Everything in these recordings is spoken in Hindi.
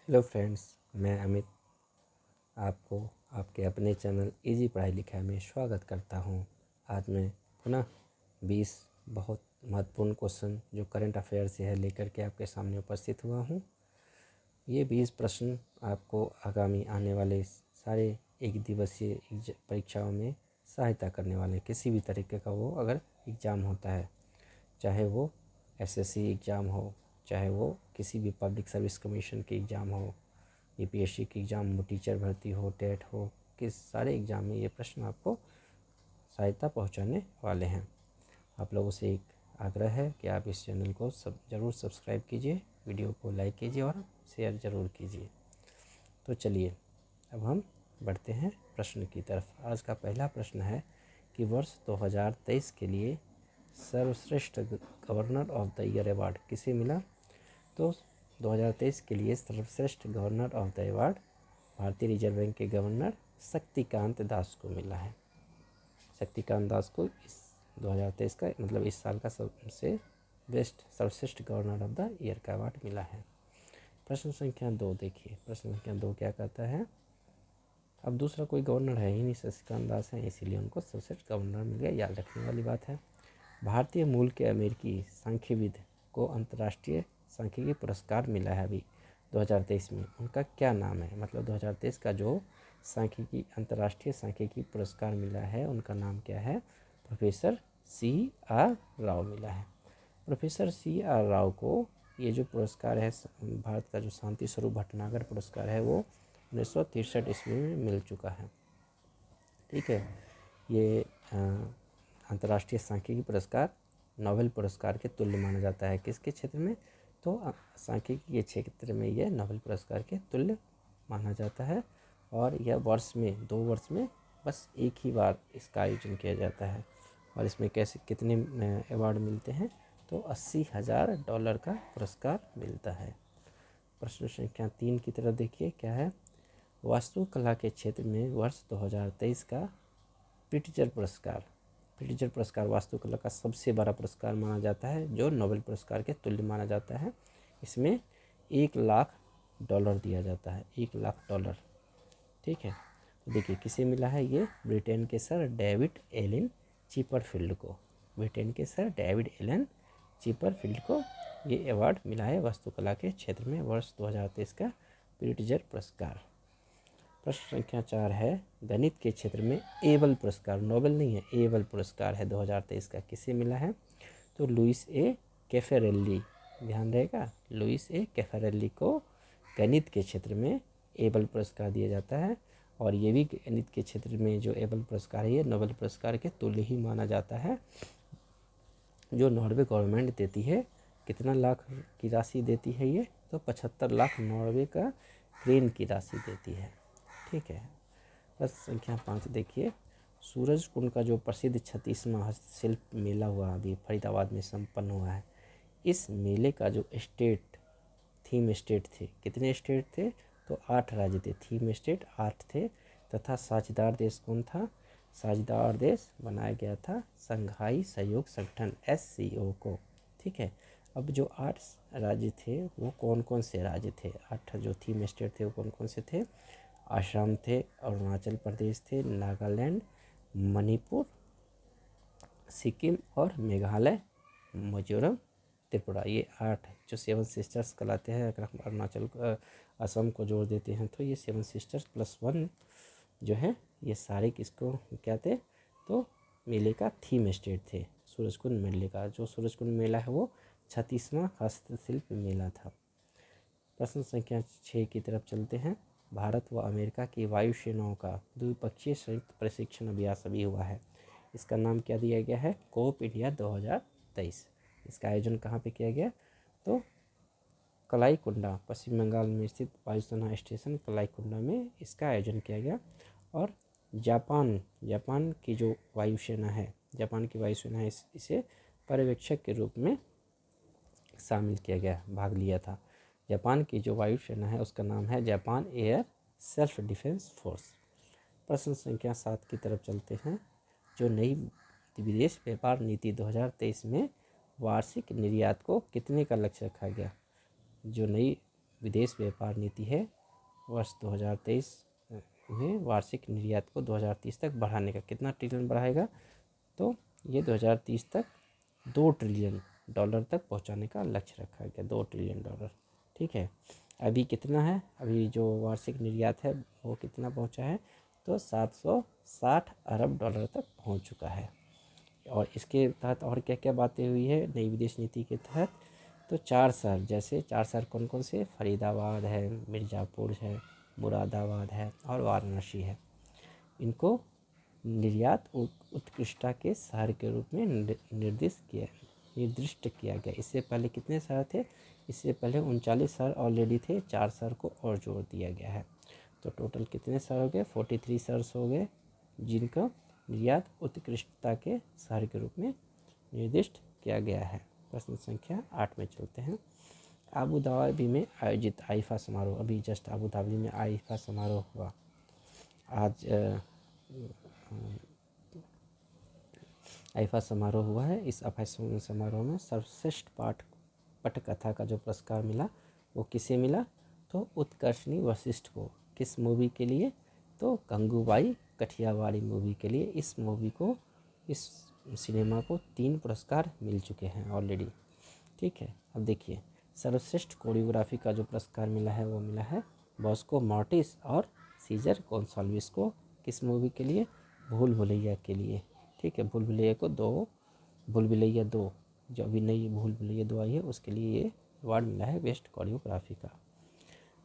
हेलो फ्रेंड्स, मैं अमित आपको आपके अपने चैनल इजी पढ़ाई लिखाई में स्वागत करता हूं। आज मैं पुनः 20 बहुत महत्वपूर्ण क्वेश्चन जो करंट अफेयर से है लेकर के आपके सामने उपस्थित हुआ हूं। ये 20 प्रश्न आपको आगामी आने वाले सारे एक दिवसीय परीक्षाओं में सहायता करने वाले, किसी भी तरीके का वो अगर एग्ज़ाम होता है, चाहे वो एसएससी एग्ज़ाम हो, चाहे वो किसी भी पब्लिक सर्विस कमीशन के एग्ज़ाम हो, यूपीएससी की एग्ज़ाम हो, टीचर भर्ती हो, टेट हो, किस सारे एग्ज़ाम में ये प्रश्न आपको सहायता पहुंचाने वाले हैं। आप लोगों से एक आग्रह है कि आप इस चैनल को ज़रूर सब्सक्राइब कीजिए, वीडियो को लाइक कीजिए और शेयर ज़रूर कीजिए। तो चलिए अब हम बढ़ते हैं प्रश्न की तरफ। आज का पहला प्रश्न है कि वर्ष 2023 के लिए सर्वश्रेष्ठ governor of the year award किसे मिला। तो 2023 के लिए सर्वश्रेष्ठ गवर्नर ऑफ द अवार्ड भारतीय रिजर्व बैंक के गवर्नर शक्तिकांत दास को मिला है। शक्तिकांत दास को इस 2023 का मतलब इस साल का सबसे बेस्ट सर्वश्रेष्ठ गवर्नर ऑफ द ईयर का अवार्ड मिला है। प्रश्न संख्या 2 देखिए। प्रश्न संख्या 2 क्या कहता है। अब दूसरा कोई गवर्नर है ही नहीं, शक्तिकांत दास हैं, इसीलिए उनको सर्वश्रेष्ठ गवर्नर मिल गया। याद रखने वाली बात है। भारतीय मूल के अमेरिकी सांख्यविद को अंतर्राष्ट्रीय सांख्यिकी पुरस्कार मिला है अभी 2023 में। उनका क्या नाम है, मतलब 2023 का जो सांख्यिकी अंतर्राष्ट्रीय सांख्यिकी पुरस्कार मिला है उनका नाम क्या है। प्रोफेसर CR राव मिला है। प्रोफेसर CR राव को ये जो पुरस्कार है, भारत का जो शांति स्वरूप भटनागर पुरस्कार है, वो 1963 ईस्वी में मिल चुका है। ठीक है। ये अंतर्राष्ट्रीय सांख्यिकी पुरस्कार नोबेल पुरस्कार के तुल्य माना जाता है। किसके क्षेत्र में, तो सांख्यिकी के क्षेत्र में यह नोबेल पुरस्कार के तुल्य माना जाता है। और यह वर्ष में 2 वर्ष में बस एक ही बार इसका आयोजन किया जाता है। और इसमें कैसे कितने अवार्ड मिलते हैं, तो $80,000 का पुरस्कार मिलता है। प्रश्न संख्या 3 की तरफ देखिए क्या है। वास्तुकला के क्षेत्र में वर्ष 2023 का प्रिट्जर पुरस्कार वास्तुकला का सबसे बड़ा पुरस्कार माना जाता है, जो नोबेल पुरस्कार के तुल्य माना जाता है। इसमें $1,00,000 दिया जाता है, $1,00,000। ठीक है। तो देखिए किसे मिला है ये, ब्रिटेन के सर डेविड एलन चिपरफील्ड को। ब्रिटेन के सर डेविड एलन चिपरफील्ड को ये अवार्ड मिला है वास्तुकला के क्षेत्र में वर्ष 2023 का प्रिट्जर पुरस्कार। प्रश्न संख्या 4 है, गणित के क्षेत्र में एबल पुरस्कार, नोबेल नहीं है, एबल पुरस्कार है 2023 का, किसे मिला है। तो लुइस ए कैफेरेल्ली, ध्यान रहेगा, लुइस ए कैफेरेल्ली को गणित के क्षेत्र में एबल पुरस्कार दिया जाता है। और ये भी गणित के क्षेत्र में जो एबल पुरस्कार है ये नोबेल पुरस्कार के तुल्य ही माना जाता है, जो नॉर्वे गवर्नमेंट देती है। कितना लाख की राशि देती है ये, तो 75 लाख नॉर्वे का क्रेन की राशि देती है। ठीक है। प्रश्न संख्या 5 देखिए। सूरज कुंड का जो प्रसिद्ध 36वां हस्तशिल्प मेला हुआ अभी फरीदाबाद में संपन्न हुआ है, इस मेले का जो थीम स्टेट थे, कितने स्टेट थे, तो 8 राज्य थे। थीम स्टेट 8 थे। तथा साझेदार देश कौन था, साझेदार देश बनाया गया था संघाई सहयोग संगठन SCO को। ठीक है। अब जो 8 राज्य थे वो कौन कौन से राज्य थे, 8 जो थीम स्टेट थे वो कौन कौन से थे। असम थे, अरुणाचल प्रदेश थे, नागालैंड, मणिपुर, सिक्किम और मेघालय, मिजोरम, त्रिपुरा। ये 8 जो 7 सिस्टर्स कहलाते हैं। अगर हम अरुणाचल असम को जोड़ देते हैं तो ये 7 सिस्टर्स +1 जो है, ये सारे किसको क्या थे, तो मेले का थीम स्टेट थे। सूरजकुंड मेले का जो सूरजकुंड मेला है वो 36वां हस्तशिल्प मेला था। प्रश्न संख्या 6 की तरफ चलते हैं। भारत व अमेरिका की वायुसेनाओं का द्विपक्षीय संयुक्त प्रशिक्षण अभ्यास अभी हुआ है। इसका नाम क्या दिया गया है, कोप इंडिया 2023। इसका आयोजन कहाँ पे किया गया, तो कलाईकुंडा, पश्चिम बंगाल में स्थित वायुसेना स्टेशन कलाईकुंडा में इसका आयोजन किया गया। और जापान की जो वायुसेना है, जापान की वायुसेना है, इसे पर्यवेक्षक के रूप में शामिल किया गया, भाग लिया था। जापान की जो वायुसेना है उसका नाम है Japan air self defence force. प्रश्न संख्या 7 की तरफ चलते हैं। जो नई विदेश व्यापार नीति 2023 में वार्षिक निर्यात को कितने का लक्ष्य रखा गया। जो नई विदेश व्यापार नीति है वर्ष 2023 में वार्षिक निर्यात को 2030 तक बढ़ाने का। कितना ट्रिलियन बढ़ाएगा? तो ये 2030 तक $2 ट्रिलियन तक पहुंचाने का लक्ष्य रखा गया, $2 ट्रिलियन। ठीक है, अभी कितना है? अभी जो वार्षिक निर्यात है वो कितना पहुंचा है? तो $760 अरब तक पहुंच चुका है। और इसके तहत और क्या क्या बातें हुई है नई विदेश नीति के तहत? तो 4 शहर, जैसे 4 शहर कौन कौन से? फरीदाबाद है, मिर्ज़ापुर है, मुरादाबाद है और वाराणसी है। इनको निर्यात उत्कृष्टता के शहर के रूप में निर्दिष्ट किया गया। इससे पहले कितने शहर थे? इससे पहले 39 शहर ऑलरेडी थे, 4 शहर को और जोड़ दिया गया है। तो टोटल कितने शहर हो गए? 43 शहर हो गए जिनका निर्यात उत्कृष्टता के शहर के रूप में निर्दिष्ट किया गया है। प्रश्न संख्या 8 में चलते हैं। अबू धाबी में आयोजित आईफा समारोह, अभी जस्ट अबू धाबी में आईफा समारोह हुआ आज। आईफा समारोह हुआ है। इस आईफा समारोह में सर्वश्रेष्ठ पटकथा का जो पुरस्कार मिला वो किसे मिला? तो उत्कर्षणी वशिष्ठ को। किस मूवी के लिए? तो गंगूबाई कठियावाड़ी मूवी के लिए। इस मूवी को, इस सिनेमा को 3 पुरस्कार मिल चुके हैं ऑलरेडी। ठीक है, अब देखिए सर्वश्रेष्ठ कोरियोग्राफी का जो पुरस्कार मिला है वो मिला है बॉस्को मॉर्टिस और सीजर गोंसाल्विस को। किस मूवी के लिए? भूल भुलैया के लिए। ठीक है, भूल भुलैया 2 जो अभी नई भूल भुलैया 2 आई है उसके लिए ये अवार्ड मिला है बेस्ट कोरियोग्राफी का।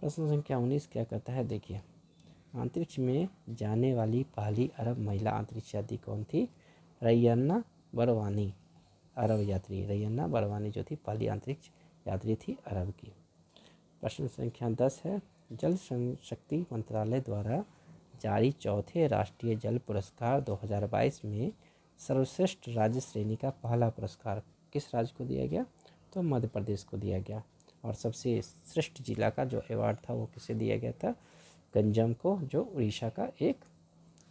प्रश्न संख्या 19 क्या कहता है? देखिए, अंतरिक्ष में जाने वाली पहली अरब महिला अंतरिक्ष यात्री कौन थी? रैयन्ना बरवानी, अरब यात्री रैयन्ना बरवानी जो थी पहली अंतरिक्ष यात्री थी अरब की। प्रश्न संख्या 10 है, जल शक्ति मंत्रालय द्वारा जारी चौथे राष्ट्रीय जल पुरस्कार 2022 में सर्वश्रेष्ठ राज्य श्रेणी का पहला पुरस्कार किस राज्य को दिया गया? तो मध्य प्रदेश को दिया गया। और सबसे श्रेष्ठ जिला का जो अवार्ड था वो किसे दिया गया था? गंजम को, जो उड़ीसा का एक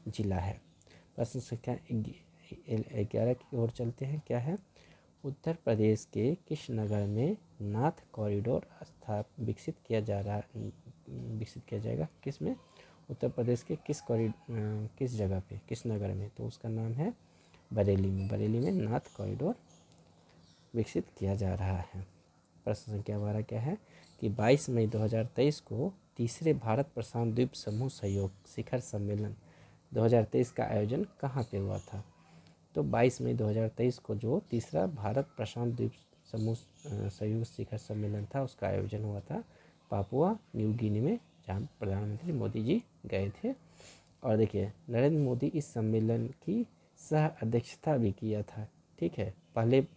जिला है। प्रश्न संख्या 11 की ओर चलते हैं। क्या है? उत्तर प्रदेश के किस नगर में नाथ कॉरिडोर विकसित किया जाएगा? किस में? उत्तर प्रदेश के किस जगह पे, किस नगर में? तो उसका नाम है बरेली में। बरेली में नाथ कॉरिडोर विकसित किया जा रहा है। प्रश्न संख्या 12 क्या है कि 22 मई 2023 को तीसरे भारत प्रशांत द्वीप समूह सहयोग शिखर सम्मेलन 2023 का आयोजन कहाँ पे हुआ था? तो 22 मई 2023 को जो तीसरा भारत प्रशांत द्वीप समूह सहयोग शिखर सम्मेलन था उसका आयोजन हुआ था पापुआ न्यू गिनी में, जहाँ प्रधानमंत्री मोदी जी गए थे। और देखिए नरेंद्र मोदी इस सम्मेलन की सह अध्यक्षता भी किया था। ठीक है, पहले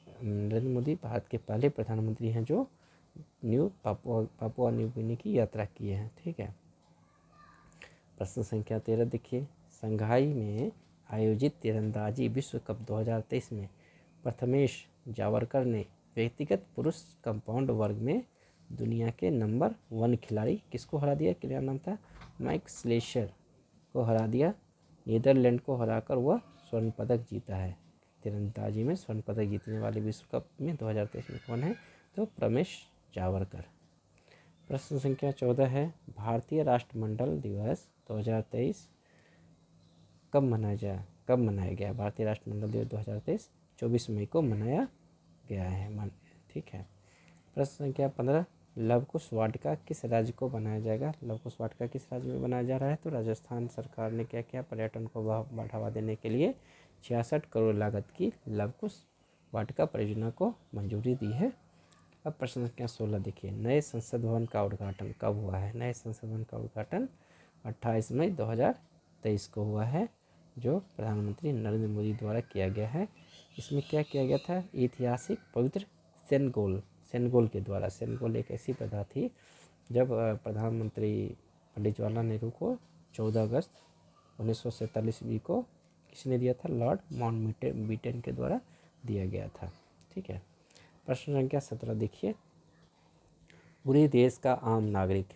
नरेंद्र मोदी भारत के पहले प्रधानमंत्री हैं जो पापुआ न्यू गिनी की यात्रा किए हैं। ठीक है, प्रश्न संख्या 13 देखिए, संघाई में आयोजित तीरंदाजी विश्व कप 2023 में प्रथमेश जावरकर ने व्यक्तिगत पुरुष कंपाउंड वर्ग में दुनिया के नंबर 1 खिलाड़ी किसको हरा दिया? क्या नाम था? माइक स्लेशर को हरा दिया। नीदरलैंड को हराकर वह स्वर्ण पदक जीता है। तीरंदाजी में स्वर्ण पदक जीतने वाले विश्व कप में 2023 में कौन है? तो प्रथमेश जावरकर। प्रश्न संख्या 14 है, भारतीय राष्ट्रमंडल दिवस 2023 कब मनाया गया? भारतीय राष्ट्रमंडल दिवस 2023 24 मई को मनाया गया है। ठीक है, प्रश्न संख्या 15, लव कुश वाटिका किस राज्य को बनाया जाएगा? लव कुश वाटिका किस राज्य में बनाया जा रहा है? तो राजस्थान सरकार ने क्या किया? पर्यटन को बढ़ावा देने के लिए 66 करोड़ लागत की लव कुश वाटिका परियोजना को मंजूरी दी है। अब प्रश्न संख्या 16 देखिए, नए संसद भवन का उद्घाटन कब हुआ है? नए संसद भवन का उद्घाटन 28 मई 2023 को हुआ है, जो प्रधानमंत्री नरेंद्र मोदी द्वारा किया गया है। इसमें क्या किया गया था? ऐतिहासिक पवित्र सेनगोल के द्वारा। सेनगोल एक ऐसी प्रथा थी जब प्रधानमंत्री पंडित जवाहरलाल नेहरू को 14 अगस्त 1947 ईस्वी को किसने दिया था? लॉर्ड माउंटबेटन के द्वारा दिया गया था। ठीक है, प्रश्न संख्या 17 देखिए, पूरे देश का आम नागरिक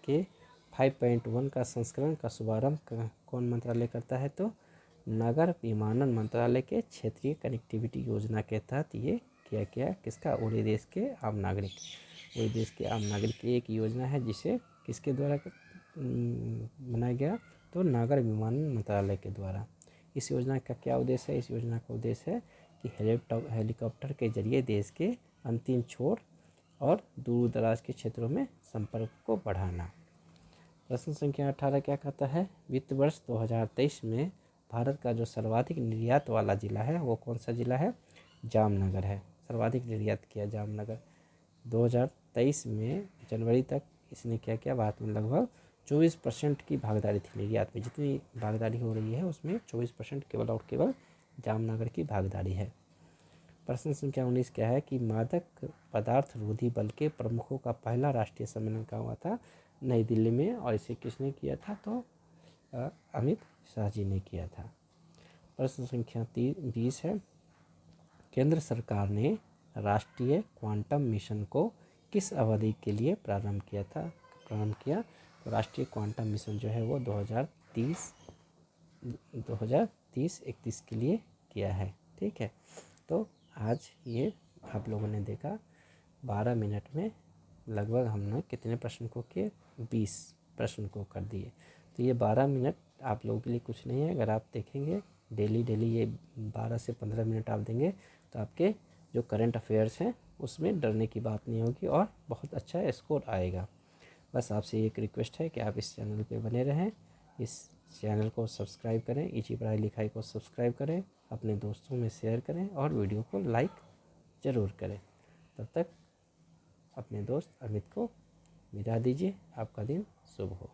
के 5.1 का संस्करण का शुभारंभ कौन मंत्रालय करता है? तो नगर विमानन मंत्रालय के क्षेत्रीय कनेक्टिविटी योजना के तहत ये किया गया किसका, उड़े देश के आम नागरिक, उड़े देश के आम नागरिक की एक योजना है जिसे किसके द्वारा बनाया गया, तो नागर विमानन मंत्रालय के द्वारा। इस योजना का क्या उद्देश्य है, इस योजना का उद्देश्य है कि हेलीकॉप्टर के जरिए देश के अंतिम छोर और दूर दराज के क्षेत्रों में संपर्क को बढ़ाना। प्रश्न संख्या 18 क्या कहता है, वित्त वर्ष 2023 में भारत का जो सर्वाधिक निर्यात वाला जिला है वो कौन सा जिला है, जामनगर है। सर्वाधिक निर्यात किया जामनगर। 2023 में जनवरी तक इसने क्या किया, भारत में लगभग 24% की भागीदारी थी निर्यात में। जितनी भागीदारी हो रही है उसमें 24% केवल और केवल जामनगर की भागीदारी है। प्रश्न संख्या 19 क्या है कि मादक पदार्थ रोधी बल के प्रमुखों का पहला राष्ट्रीय सम्मेलन कहाँ हुआ था, नई दिल्ली में, और इसे किसने किया था, तो अमित शाह जी ने किया था। प्रश्न संख्या 20 है, केंद्र सरकार ने राष्ट्रीय क्वांटम मिशन को किस अवधि के लिए प्रारंभ किया, तो राष्ट्रीय क्वांटम मिशन जो है वो 2030-31 के लिए किया है। ठीक है, तो आज ये आप लोगों ने देखा 12 मिनट में लगभग हमने कितने प्रश्न को किए, 20 प्रश्न को कर दिए। तो ये 12 मिनट आप लोगों के लिए कुछ नहीं है। अगर आप देखेंगे डेली ये 12 से 15 मिनट आप देंगे तो आपके जो करंट अफेयर्स हैं उसमें डरने की बात नहीं होगी और बहुत अच्छा स्कोर आएगा। बस आपसे एक रिक्वेस्ट है कि आप इस चैनल पे बने रहें, इस चैनल को सब्सक्राइब करें, इजी पढ़ाई लिखाई को सब्सक्राइब करें, अपने दोस्तों में शेयर करें और वीडियो को लाइक ज़रूर करें। तब तक अपने दोस्त अमित को विदा दीजिए। आपका दिन शुभ हो।